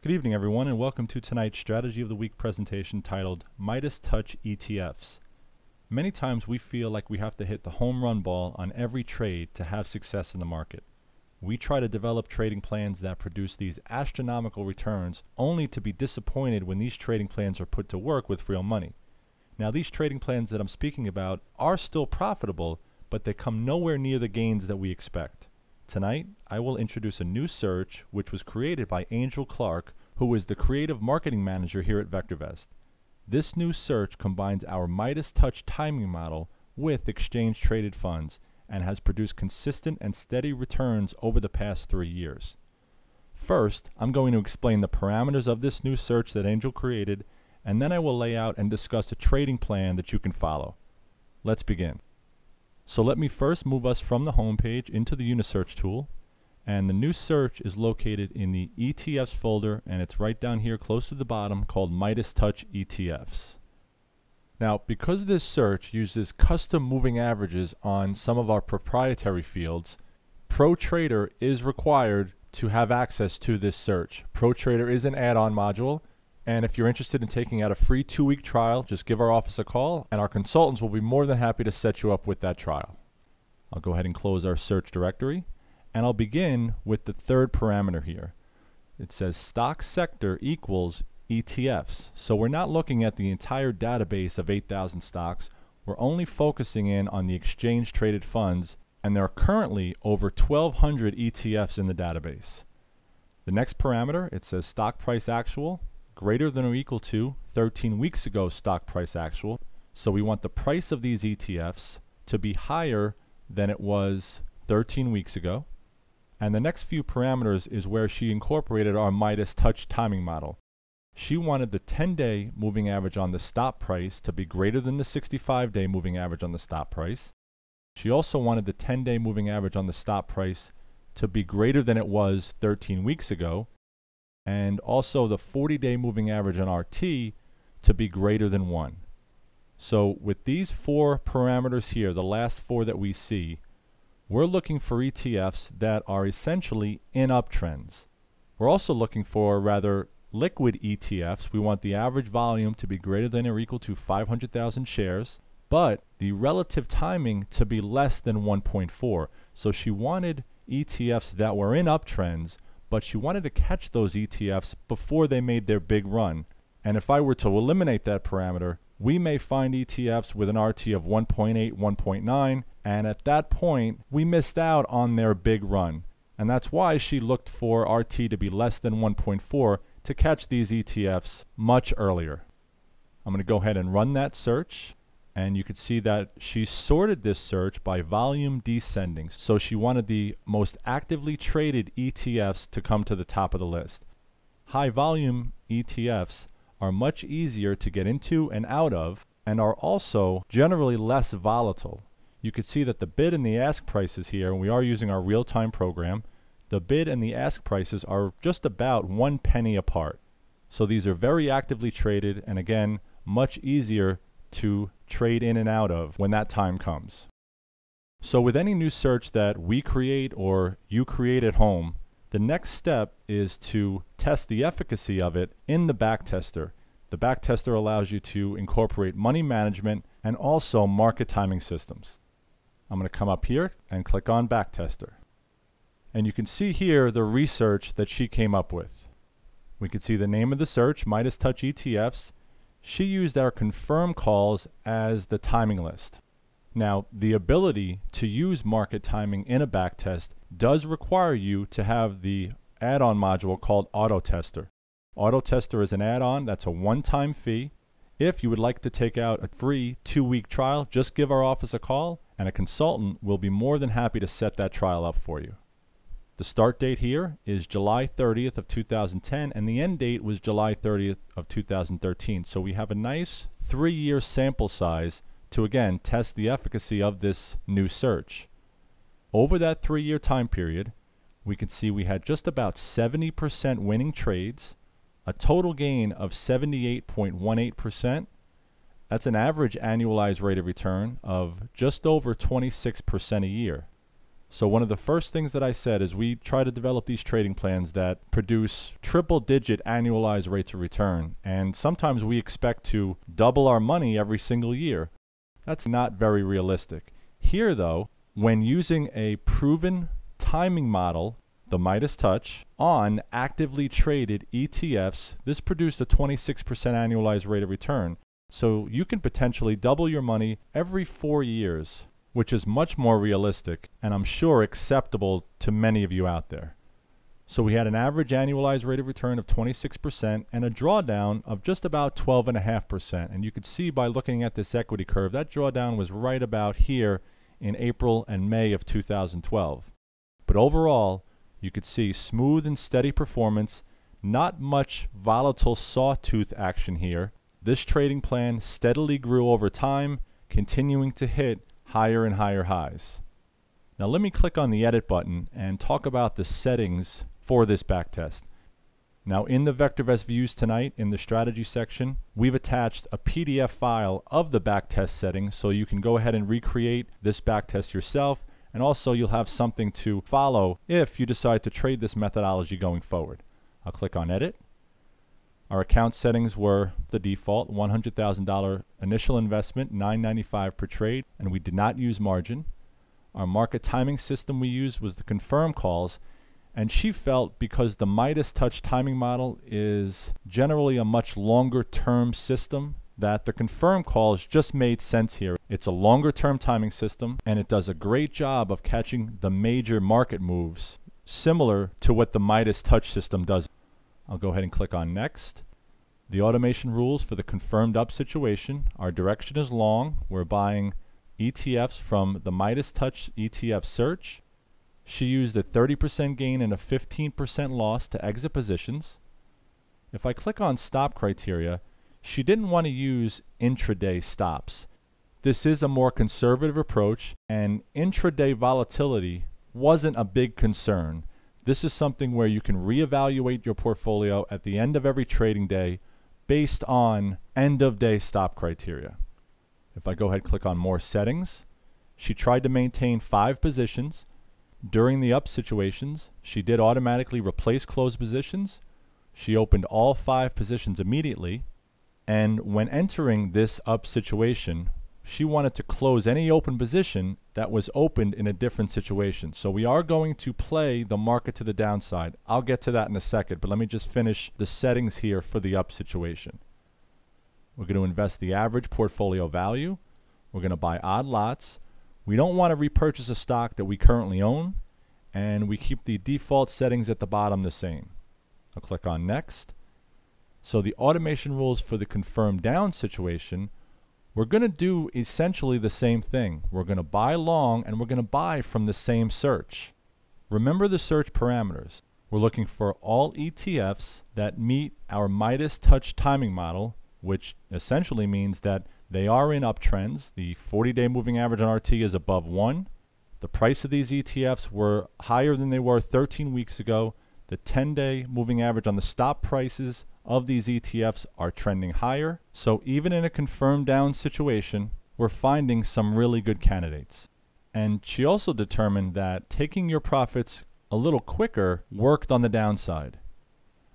Good evening, everyone, and welcome to tonight's Strategy of the Week presentation titled Midas Touch ETFs. Many times we feel like we have to hit the home run ball on every trade to have success in the market. We try to develop trading plans that produce these astronomical returns only to be disappointed when these trading plans are put to work with real money. Now, these trading plans that I'm speaking about are still profitable, but they come nowhere near the gains that we expect. Tonight, I will introduce a new search which was created by Angel Clark, who is the creative marketing manager here at VectorVest. This new search combines our Midas Touch timing model with exchange-traded funds and has produced consistent and steady returns over the past 3 years. First, I'm going to explain the parameters of this new search that Angel created, and then I will lay out and discuss a trading plan that you can follow. Let's begin. So let me first move us from the home page into the Unisearch tool, and the new search is located in the ETFs folder, and it's right down here close to the bottom called Midas Touch ETFs. Now, because this search uses custom moving averages on some of our proprietary fields, ProTrader is required to have access to this search. ProTrader is an add-on module, and if you're interested in taking out a free 2-week trial, just give our office a call, and our consultants will be more than happy to set you up with that trial. I'll go ahead and close our search directory, and I'll begin with the third parameter here. It says stock sector equals ETFs. So we're not looking at the entire database of 8,000 stocks. We're only focusing in on the exchange-traded funds, and there are currently over 1,200 ETFs in the database. The next parameter, it says stock price actual, greater than or equal to 13 weeks ago stock price actual. So we want the price of these ETFs to be higher than it was 13 weeks ago. And the next few parameters is where she incorporated our Midas Touch timing model. She wanted the 10-day moving average on the stop price to be greater than the 65-day moving average on the stop price. She also wanted the 10-day moving average on the stop price to be greater than it was 13 weeks ago, and also the 40-day moving average on RT to be greater than 1. So with these 4 parameters here, the last 4 that we see, we're looking for ETFs that are essentially in uptrends. We're also looking for rather liquid ETFs. We want the average volume to be greater than or equal to 500,000 shares, but the relative timing to be less than 1.4. So she wanted ETFs that were in uptrends, but she wanted to catch those ETFs before they made their big run. And if I were to eliminate that parameter, we may find ETFs with an RT of 1.8, 1.9, and at that point, we missed out on their big run. And that's why she looked for RT to be less than 1.4 to catch these ETFs much earlier. I'm going to go ahead and run that search, and you can see that she sorted this search by volume descending. So she wanted the most actively traded ETFs to come to the top of the list. High volume ETFs are much easier to get into and out of, and are also generally less volatile. You can see that the bid and the ask prices here, and we are using our real-time program, the bid and the ask prices are just about 1 penny apart. So these are very actively traded, and again, much easier to trade in and out of when that time comes. So with any new search that we create or you create at home, the next step is to test the efficacy of it in the backtester. The backtester allows you to incorporate money management and also market timing systems. I'm going to come up here and click on backtester. And you can see here the research that she came up with. We can see the name of the search, Midas Touch ETFs. She used our confirm calls as the timing list. Now, the ability to use market timing in a backtest does require you to have the add-on module called Auto Tester. Auto Tester is an add-on that's a one-time fee. If you would like to take out a free 2-week trial, just give our office a call, and a consultant will be more than happy to set that trial up for you. The start date here is July 30th of 2010, and the end date was July 30th of 2013. So we have a nice 3-year sample size to again test the efficacy of this new search. Over that 3-year time period, we can see we had just about 70% winning trades, a total gain of 78.18%. That's an average annualized rate of return of just over 26% a year. So one of the first things that I said is we try to develop these trading plans that produce triple-digit annualized rates of return. And sometimes we expect to double our money every single year. That's not very realistic. Here, though, when using a proven timing model, the Midas Touch, on actively traded ETFs, this produced a 26% annualized rate of return. So you can potentially double your money every 4 years, which is much more realistic and I'm sure acceptable to many of you out there. So we had an average annualized rate of return of 26% and a drawdown of just about 12.5%. And you could see by looking at this equity curve, that drawdown was right about here in April and May of 2012. But overall, you could see smooth and steady performance, not much volatile sawtooth action here. This trading plan steadily grew over time, continuing to hit higher and higher highs. Now let me click on the edit button and talk about the settings for this backtest. Now in the VectorVest views tonight, in the strategy section, we've attached a PDF file of the backtest settings so you can go ahead and recreate this backtest yourself, and also you'll have something to follow if you decide to trade this methodology going forward. I'll click on edit. Our account settings were the default $100,000 initial investment, $9.95 per trade, and we did not use margin. Our market timing system we used was the confirm calls, and she felt because the Midas Touch timing model is generally a much longer term system that the confirm calls just made sense here. It's a longer term timing system and it does a great job of catching the major market moves, similar to what the Midas Touch system does. I'll go ahead and click on next. The automation rules for the confirmed up situation. Our direction is long. We're buying ETFs from the Midas Touch ETF search. She used a 30% gain and a 15% loss to exit positions. If I click on stop criteria, she didn't want to use intraday stops. This is a more conservative approach, and intraday volatility wasn't a big concern. This is something where you can reevaluate your portfolio at the end of every trading day based on end of day stop criteria. If I go ahead and click on more settings, she tried to maintain 5 positions. During the up situations, she did automatically replace closed positions. She opened all 5 positions immediately. And when entering this up situation, she wanted to close any open position that was opened in a different situation. So we are going to play the market to the downside. I'll get to that in a second, but let me just finish the settings here for the up situation. We're going to invest the average portfolio value. We're going to buy odd lots. We don't want to repurchase a stock that we currently own, and we keep the default settings at the bottom the same. I'll click on next. So the automation rules for the confirmed down situation, we're going to do essentially the same thing. We're going to buy long and we're going to buy from the same search. Remember the search parameters. We're looking for all ETFs that meet our Midas Touch timing model, which essentially means that they are in uptrends. The 40-day moving average on RT is above 1. The price of these ETFs were higher than they were 13 weeks ago. The 10-day moving average on the stop prices of these ETFs are trending higher. So even in a confirmed down situation, we're finding some really good candidates. And she also determined that taking your profits a little quicker worked on the downside.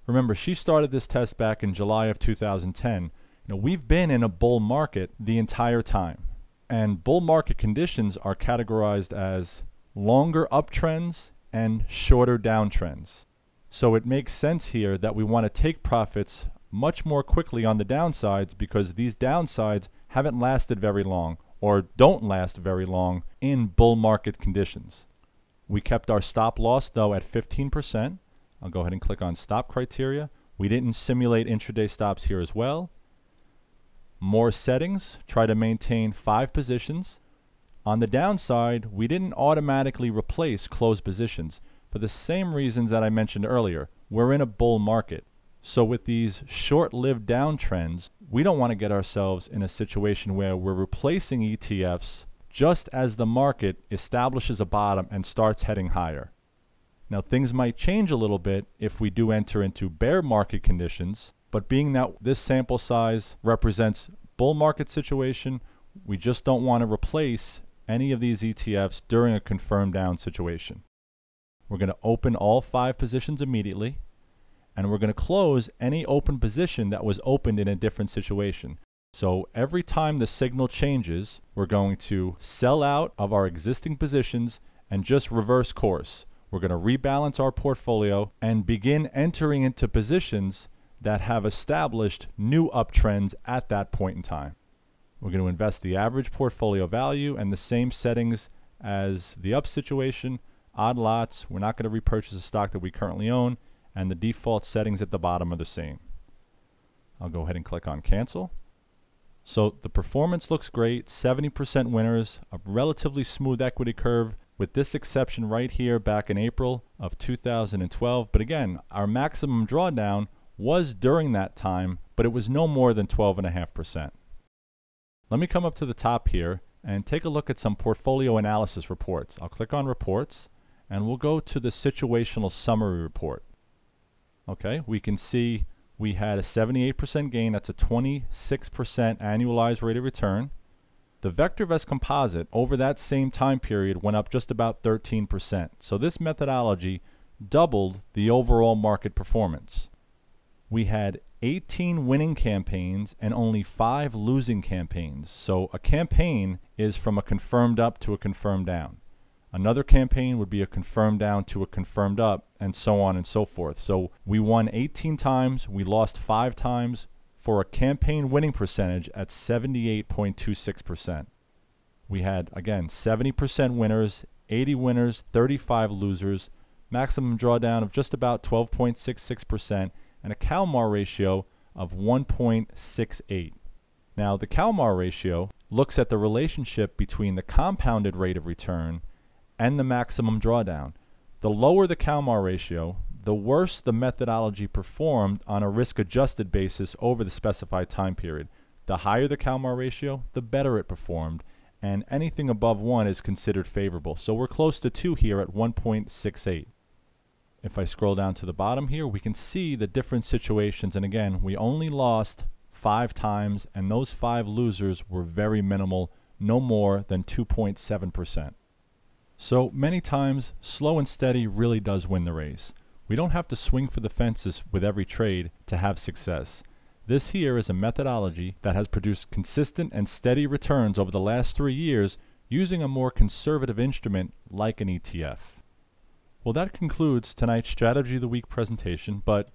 Remember, she started this test back in July of 2010. We've been in a bull market the entire time. And bull market conditions are categorized as longer uptrends and shorter downtrends. So it makes sense here that we want to take profits much more quickly on the downsides because these downsides haven't lasted very long or don't last very long in bull market conditions. We kept our stop loss though at 15%. I'll go ahead and click on stop criteria. We didn't simulate intraday stops here as well. More settings, try to maintain 5 positions. On the downside, we didn't automatically replace closed positions. For the same reasons that I mentioned earlier, we're in a bull market. So with these short-lived downtrends, we don't want to get ourselves in a situation where we're replacing ETFs just as the market establishes a bottom and starts heading higher. Now things might change a little bit if we do enter into bear market conditions, but being that this sample size represents bull market situation, we just don't want to replace any of these ETFs during a confirmed down situation. We're going to open all 5 positions immediately, and we're going to close any open position that was opened in a different situation. So every time the signal changes, we're going to sell out of our existing positions and just reverse course. We're going to rebalance our portfolio and begin entering into positions that have established new uptrends at that point in time. We're going to invest the average portfolio value and the same settings as the up situation, odd lots. We're not going to repurchase a stock that we currently own, and the default settings at the bottom are the same. I'll go ahead and click on cancel. So the performance looks great, 70% winners, a relatively smooth equity curve, with this exception right here back in April of 2012. But again, our maximum drawdown was during that time, but it was no more than 12.5%. Let me come up to the top here and take a look at some portfolio analysis reports. I'll click on reports and we'll go to the situational summary report. Okay, we can see we had a 78% gain. That's a 26% annualized rate of return. The VectorVest composite over that same time period went up just about 13%. So this methodology doubled the overall market performance. We had 18 winning campaigns and only 5 losing campaigns. So a campaign is from a confirmed up to a confirmed down. Another campaign would be a confirmed down to a confirmed up, and so on and so forth. So we won 18 times, we lost 5 times, for a campaign winning percentage at 78.26%. We had, again, 70% winners, 80 winners, 35 losers, maximum drawdown of just about 12.66%, and a CalMAR ratio of 1.68. Now, the CalMAR ratio looks at the relationship between the compounded rate of return and the maximum drawdown. The lower the CalMAR ratio, the worse the methodology performed on a risk-adjusted basis over the specified time period. The higher the CalMAR ratio, the better it performed, and anything above 1 is considered favorable. So we're close to 2 here at 1.68. If I scroll down to the bottom here, we can see the different situations, and again, we only lost 5 times, and those 5 losers were very minimal, no more than 2.7%. So many times, slow and steady really does win the race. We don't have to swing for the fences with every trade to have success. This here is a methodology that has produced consistent and steady returns over the last 3 years using a more conservative instrument like an ETF. Well, that concludes tonight's Strategy of the Week presentation, but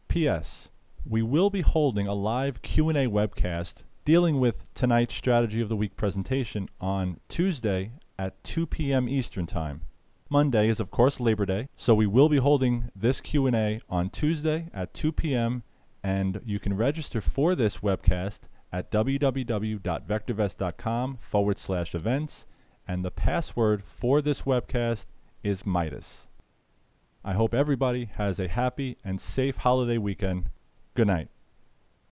P.S. we will be holding a live Q&A webcast dealing with tonight's Strategy of the Week presentation on Tuesday at 2 p.m. Eastern Time. Monday is, of course, Labor Day, so we will be holding this Q&A on Tuesday at 2 p.m., and you can register for this webcast at www.vectorvest.com/events, and the password for this webcast is Midas. I hope everybody has a happy and safe holiday weekend. Good night.